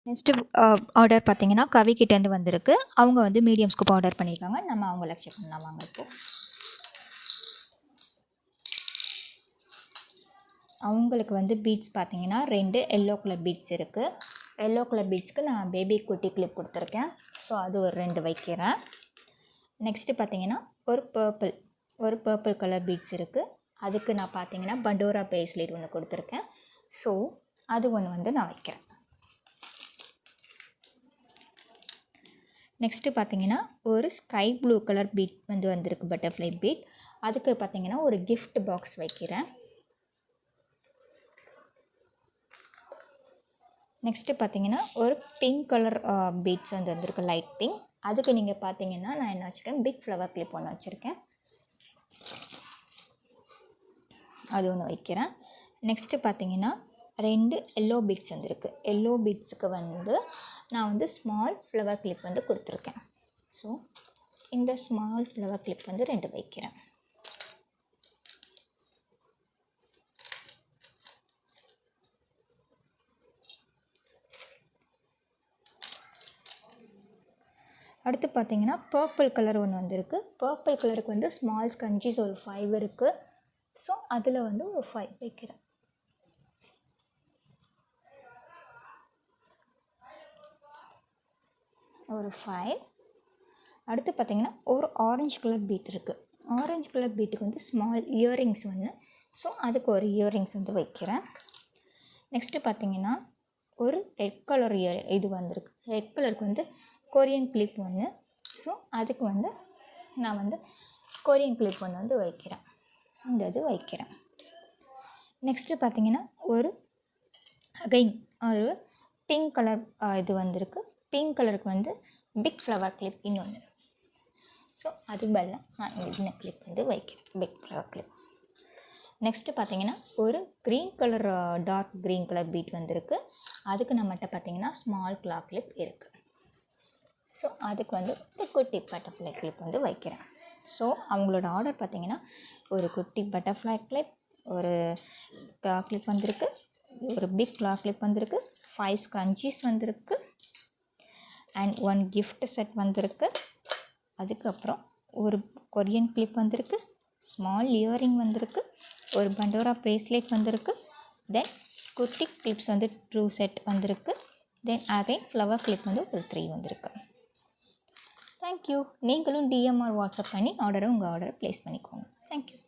Next order பார்த்தீங்கன்னா கவிக்கிட்டேருந்து வந்திருக்கு. அவங்க வந்து மீடியம் ஸ்கூப் ஆர்டர் பண்ணியிருக்காங்க. நம்ம அவங்கள செக் பண்ணலாம் வாங்க இப்போ. அவங்களுக்கு வந்து பீட்ஸ் பார்த்தீங்கன்னா 2 எல்லோ கலர் பீட்ஸ் இருக்குது. எல்லோ கலர் பீட்ஸ்க்கு நான் பேபி குட்டி கிளிப் கொடுத்துருக்கேன். ஸோ அது ஒரு 2 வைக்கிறேன். நெக்ஸ்ட்டு பார்த்தீங்கன்னா ஒரு பர்பிள் கலர் பீட்ஸ் இருக்குது. அதுக்கு நான் பார்த்தீங்கன்னா பண்டோரா பிரேஸ்லெட் ஒன்று கொடுத்துருக்கேன். ஸோ அது ஒன்று வந்து நான் வைக்கிறேன். நெக்ஸ்ட்டு பார்த்தீங்கன்னா ஒரு ஸ்கை ப்ளூ கலர் பீட் வந்து வந்திருக்கு, பட்டர்ஃப்ளை பீட். அதுக்கு பார்த்தீங்கன்னா ஒரு கிஃப்ட் பாக்ஸ் வைக்கிறேன். நெக்ஸ்ட்டு பார்த்தீங்கன்னா ஒரு பிங்க் கலர் பீட்ஸ் வந்து வந்திருக்கு, லைட் பிங்க். அதுக்கு நீங்கள் பார்த்தீங்கன்னா நான் என்ன வச்சுருக்கேன், பிக் ஃப்ளவர் கிளிப் ஒன்று வச்சுருக்கேன். அது ஒன்று வைக்கிறேன். நெக்ஸ்ட்டு பார்த்தீங்கன்னா 2 எல்லோ பீட்ஸ் வந்துருக்கு. எல்லோ பீட்ஸுக்கு வந்து நான் வந்து ஸ்மால் ஃப்ளவர் கிளிப் வந்து கொடுத்துருக்கேன். ஸோ இந்த ஸ்மால் ஃப்ளவர் கிளிப் வந்து 2 வைக்கிறேன். அடுத்து பார்த்தீங்கன்னா பர்பிள் கலர் ஒன்று வந்துருக்கு. பர்பிள் கலருக்கு வந்து ஸ்மால் ஸ்கஞ்சிஸ் ஒரு 5 இருக்குது. ஸோ அதில் வந்து ஒரு 5 வைக்கிறேன். ஒரு 5. அடுத்து பார்த்தீங்கன்னா ஒரு ஆரஞ்சு கலர் பீட் இருக்குது. ஆரஞ்சு கலர் பீட்டுக்கு வந்து ஸ்மால் இயரிங்ஸ் ஒன்று. ஸோ அதுக்கு ஒரு இயரிங்ஸ் வந்து வைக்கிறேன். நெக்ஸ்ட்டு பார்த்தீங்கன்னா ஒரு ரெட் கலர் இது வந்திருக்கு. ரெட் கலருக்கு வந்து கொரியன் கிளிப் ஒன்று. ஸோ அதுக்கு வந்து நான் வந்து கொரியன் கிளிப் ஒன்று வந்து வைக்கிறேன். இந்த இது வைக்கிறேன். நெக்ஸ்ட்டு பார்த்தீங்கன்னா ஒரு பிங்க் கலர் இது வந்திருக்கு. பிங்க் கலருக்கு வந்து பிக் ஃப்ளவர் கிளிப் இன்னொன்று. ஸோ அது பதிலாக நான் இந்த கிளிப் வந்து வைக்கிறேன், பிக் ஃப்ளவர் கிளிப். நெக்ஸ்ட்டு பார்த்தீங்கன்னா ஒரு green colour dark green colour bead வந்திருக்கு. அதுக்கு நம்மகிட்ட பார்த்தீங்கன்னா ஸ்மால் கிளா கிளிப் இருக்குது. ஸோ அதுக்கு வந்து ஒரு குட்டி பட்டர்ஃப்ளை கிளிப் வந்து வைக்கிறேன். ஸோ அவங்களோட ஆர்டர் பார்த்தீங்கன்னா ஒரு குட்டி பட்டர்ஃப்ளை கிளிப், ஒரு கிளா கிளிப் வந்திருக்கு, ஒரு பிக் கிளா கிளிப் வந்திருக்கு, 5 ஸ்க்ரன்ச்சீஸ் வந்திருக்கு, அண்ட் 1 கிஃப்ட் செட் வந்திருக்கு. அதுக்கப்புறம் ஒரு கொரியன் கிளிப் வந்திருக்கு, ஸ்மால் இயரிங் வந்திருக்கு, ஒரு பண்டோரா பிரேஸ்லெட் வந்திருக்கு, தென் குட்டி கிளிப்ஸ் வந்து 2 செட் வந்திருக்கு, தென் அகைன் ஃப்ளவர் கிளிப் வந்து ஒரு 3 வந்திருக்கு. தேங்க்யூ. நீங்களும் டிஎம் ஆர் வாட்ஸ்அப் பண்ணி உங்கள் ஆர்டரை ப்ளேஸ் பண்ணிக்கோங்க. தேங்க்யூ.